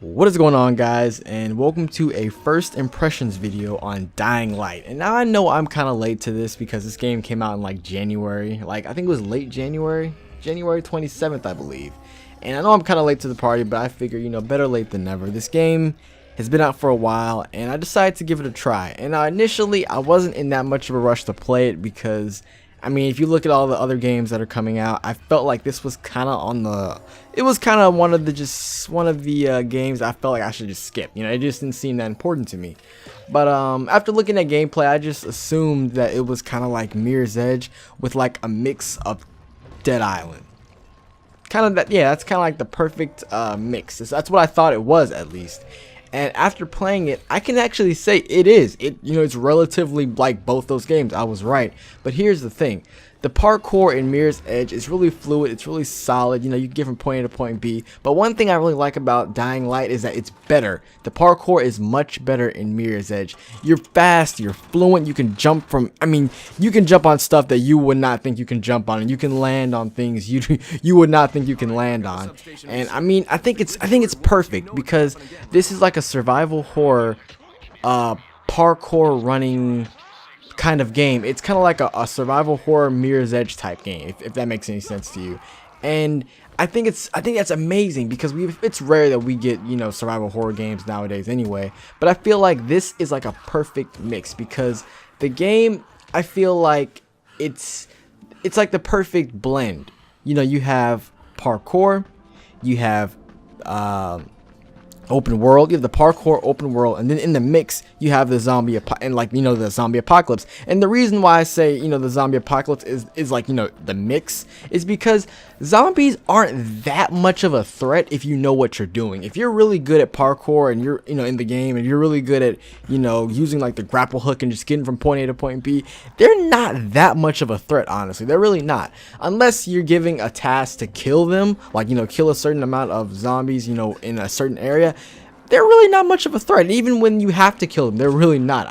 What is going on, guys, and welcome to a first impressions video on Dying Light. And now I know I'm kind of late to this because this game came out in like January, I think it was late January 27th, I believe. And I know I'm kind of late to the party, but I figure, better late than never. This game has been out for a while and I decided to give it a try. And initially I wasn't in that much of a rush to play it because if you look at all the other games that are coming out, I felt like this was kind of one of the games I felt like I should just skip. It just didn't seem that important to me. But after looking at gameplay, I just assumed that it was kind of like Mirror's Edge with like a mix of Dead Island. That's kind of like the perfect mix. That's what I thought it was, at least. And after playing it, I can actually say it is. It's relatively like both those games. I was right. But here's the thing. The parkour in Mirror's Edge is really fluid. It's really solid. You can get from point A to point B. But one thing I really like about Dying Light is that it's better. The parkour is much better in Mirror's Edge. You're fast. You're fluent. You can jump you can jump on stuff that you would not think you can jump on, and you can land on things you would not think you can land on. And I think it's perfect because this is like a survival horror, parkour running kind of game. It's kind of like a survival horror Mirror's Edge type game, if that makes any sense to you. And I think that's amazing because it's rare that we get survival horror games nowadays anyway. But I feel like this is like a perfect mix because the game, I feel like it's like the perfect blend. You have parkour, you have open world, you have the parkour, open world, and then in the mix you have the zombie the zombie apocalypse. And the reason why I say the zombie apocalypse is like the mix is because zombies aren't that much of a threat if you know what you're doing. If you're really good at parkour and you're in the game and you're really good at using like the grapple hook and just getting from point A to point B, they're not that much of a threat. Honestly, they're really not, unless you're giving a task to kill them, like kill a certain amount of zombies in a certain area. They're really not much of a threat. Even when you have to kill them, they're really not.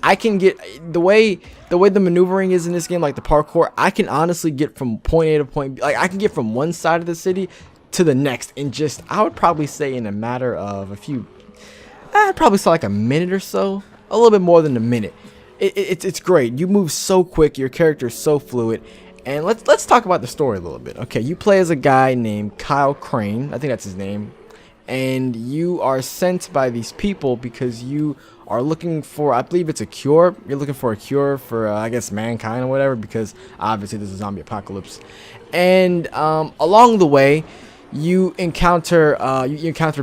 I can get the way the maneuvering is in this game, like the parkour, I can honestly get from point A to point B. Like I can get from one side of the city to the next in just, I would probably say, in a matter of I'd probably say like a minute or so, a little bit more than a minute. It's great. You move so quick, your character is so fluid. And let's talk about the story a little bit. Okay, you play as a guy named Kyle Crane. I think that's his name. And you are sent by these people because you are looking for, I believe it's a cure. You're looking for a cure for, I guess, mankind or whatever, because obviously there's a zombie apocalypse. And along the way, you encounter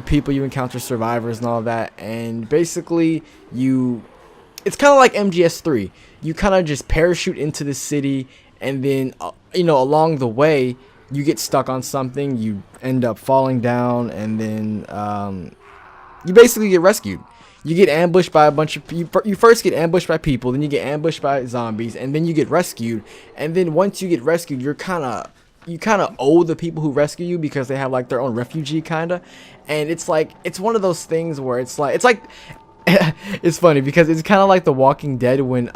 people, you encounter survivors and all of that. And basically, it's kind of like MGS3. You kind of just parachute into the city, and then, along the way, you get stuck on something, you end up falling down, and then you basically get rescued. You get ambushed by a bunch of people. You first get ambushed by people, then you get ambushed by zombies, and then you get rescued. And then once you get rescued, you kind of owe the people who rescue you because they have like their own refugee kinda. And it's one of those things where it's like it's funny because it's kind of like The Walking Dead when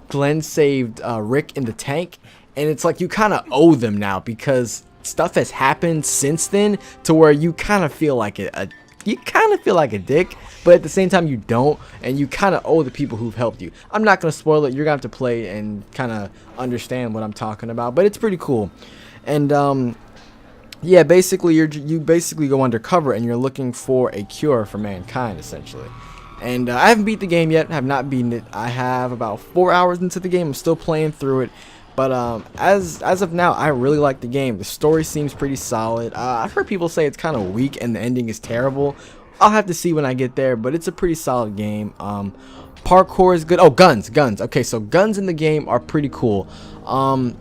Glenn saved Rick in the tank. And it's like you kind of owe them now because stuff has happened since then to where you kind of feel like a dick, but at the same time you don't, and you kind of owe the people who've helped you. I'm not gonna spoil it. You're gonna have to play and kind of understand what I'm talking about, but it's pretty cool. And yeah, basically you basically go undercover and you're looking for a cure for mankind, essentially. And I haven't beat the game yet. I have not beaten it. I have about 4 hours into the game. I'm still playing through it. But as of now, I really like the game. The story seems pretty solid. I've heard people say it's kind of weak and the ending is terrible. I'll have to see when I get there, but it's a pretty solid game. Parkour is good. Oh, guns. Okay, so guns in the game are pretty cool. From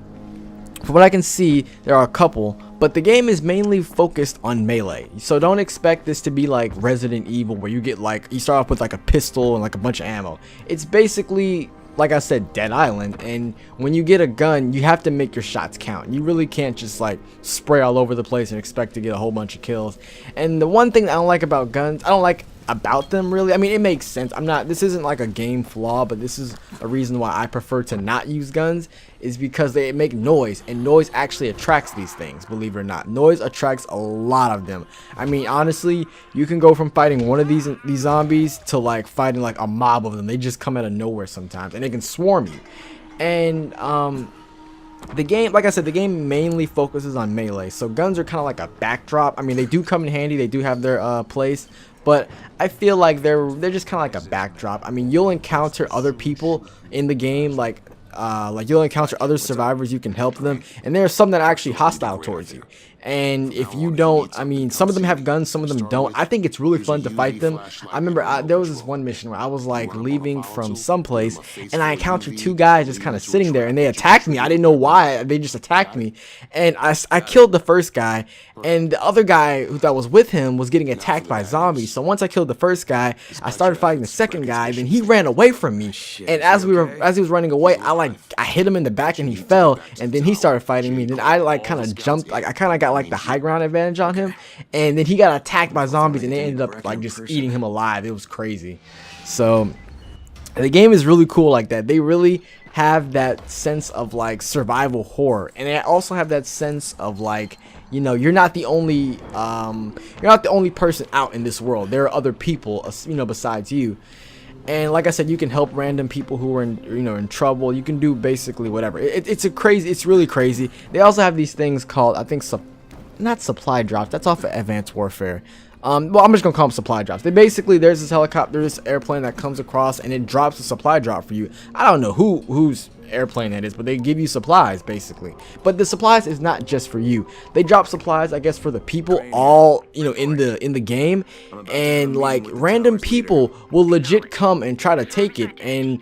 what I can see, there are a couple, but the game is mainly focused on melee. So don't expect this to be like Resident Evil where you get you start off with like a pistol and like a bunch of ammo. It's basically, like I said, Dead Island, and when you get a gun, you have to make your shots count. You really can't just like spray all over the place and expect to get a whole bunch of kills. And the one thing I don't like about guns, I don't like about them really. I mean, it makes sense. This isn't like a game flaw, but this is a reason why I prefer to not use guns, is because they make noise, and noise actually attracts these things, believe it or not. Noise attracts a lot of them. I mean, honestly, you can go from fighting one of these zombies to like fighting like a mob of them. They just come out of nowhere sometimes, and they can swarm you. And the game, like I said, the game mainly focuses on melee, so guns are kind of like a backdrop. I mean, they do come in handy, they do have their place, but I feel like they're just kind of like a backdrop. I mean, you'll encounter other people in the game, like you'll encounter other survivors, you can help them, and there are some that are actually hostile towards you. And if you don't, I mean, some of them have guns, some of them don't. I think it's really fun to fight them. I remember there was this one mission where I was like leaving from someplace, and I encountered two guys just kind of sitting there, and they attacked me. I didn't know why, they just attacked me, and I killed the first guy, and the other guy that was with him was getting attacked by zombies. So once I killed the first guy, I started fighting the second guy, then he ran away from me, and as he was running away, I hit him in the back and he fell, and then he started fighting me. Then I like kind of jumped, like I kind of got like the high ground advantage on him, and then he got attacked by zombies, and they ended up like just eating him alive. It was crazy. So the game is really cool like that. They really have that sense of like survival horror, and they also have that sense of like, you know, you're not the only person out in this world. There are other people, you know, besides you. And like I said, you can help random people who are in trouble. You can do basically whatever. It's really crazy. They also have these things called, I think, not supply drops. That's off of Advanced Warfare. Well, I'm just gonna call them supply drops. There's this helicopter, this airplane that comes across, and it drops a supply drop for you. I don't know whose airplane that is, but they give you supplies basically. But the supplies is not just for you. They drop supplies, I guess, for the people all, you know, in the game, and like random people will legit come and try to take it. And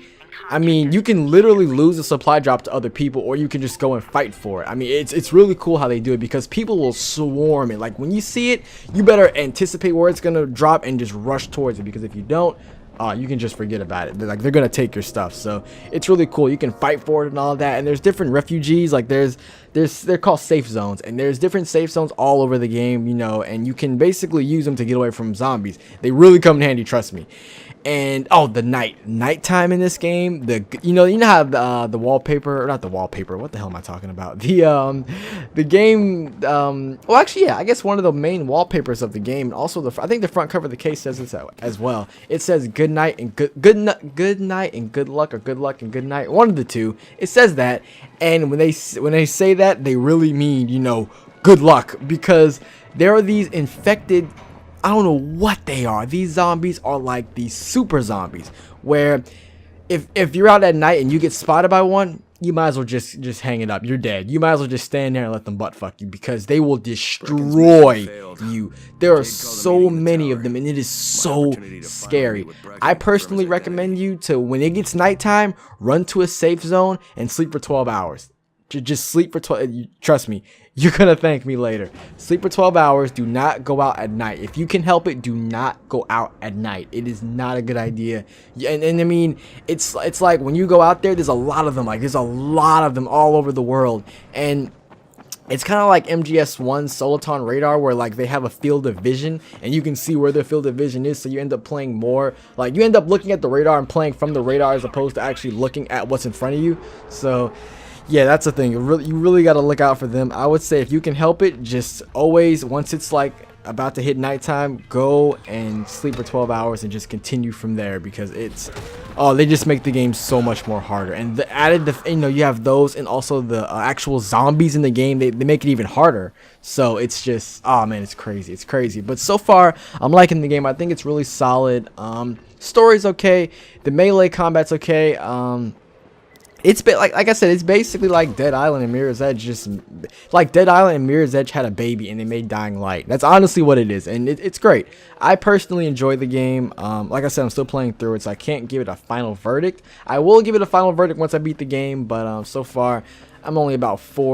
I mean, you can literally lose a supply drop to other people, or you can just go and fight for it. I mean, it's really cool how they do it, because people will swarm it. Like when you see it, you better anticipate where it's gonna drop and just rush towards it, because if you don't, you can just forget about it. They're gonna take your stuff. So it's really cool. You can fight for it and all of that. And there's different refugees. Like they're called safe zones, and there's different safe zones all over the game, you know, and you can basically use them to get away from zombies. They really come in handy, trust me. And the nighttime in this game, you know how the wallpaper, or not the wallpaper, what the hell am I talking about? The game, well, actually, yeah, I guess one of the main wallpapers of the game, and also I think the front cover of the case says it as well. It says good night and good night and good luck, or good luck and good night, one of the two. It says that, and when they say that, they really mean, you know, good luck, because there are these infected, I don't know what they are. These zombies are like these super zombies, where if you're out at night and you get spotted by one, you might as well just hang it up. You're dead. You might as well just stand there and let them butt fuck you, because they will destroy you. There are so many of them, and it is so scary. I personally recommend you to, when it gets nighttime, run to a safe zone and sleep for 12 hours. Just sleep for 12. Trust me, you're gonna thank me later. Sleep for 12 hours. Do not go out at night. If you can help it, do not go out at night. It is not a good idea. And I mean, it's like when you go out there, there's a lot of them. Like there's a lot of them all over the world, and it's kind of like MGS1 Soliton radar, where like they have a field of vision, and you can see where their field of vision is. So you end up playing more, like you end up looking at the radar and playing from the radar, as opposed to actually looking at what's in front of you. So yeah, that's the thing. You really got to look out for them. I would say if you can help it, just always, once it's like about to hit nighttime, go and sleep for 12 hours and just continue from there, because they just make the game so much more harder. And the added, you know, you have those, and also the actual zombies in the game, they make it even harder. So it's just, oh man, it's crazy. But so far, I'm liking the game. I think it's really solid. Story's okay. The melee combat's okay. It's like I said, it's basically like Dead Island and Mirror's Edge, just like Dead Island and Mirror's Edge had a baby and they made Dying Light. That's honestly what it is, and it's great. I personally enjoy the game. Like I said, I'm still playing through it, so I can't give it a final verdict. I will give it a final verdict once I beat the game, but so far I'm only about 3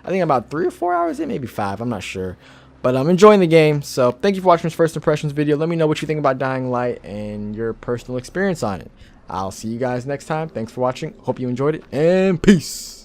or 4 hours in, maybe 5, I'm not sure. But I'm enjoying the game, so thank you for watching this first impressions video. Let me know what you think about Dying Light and your personal experience on it. I'll see you guys next time. Thanks for watching. Hope you enjoyed it, and peace.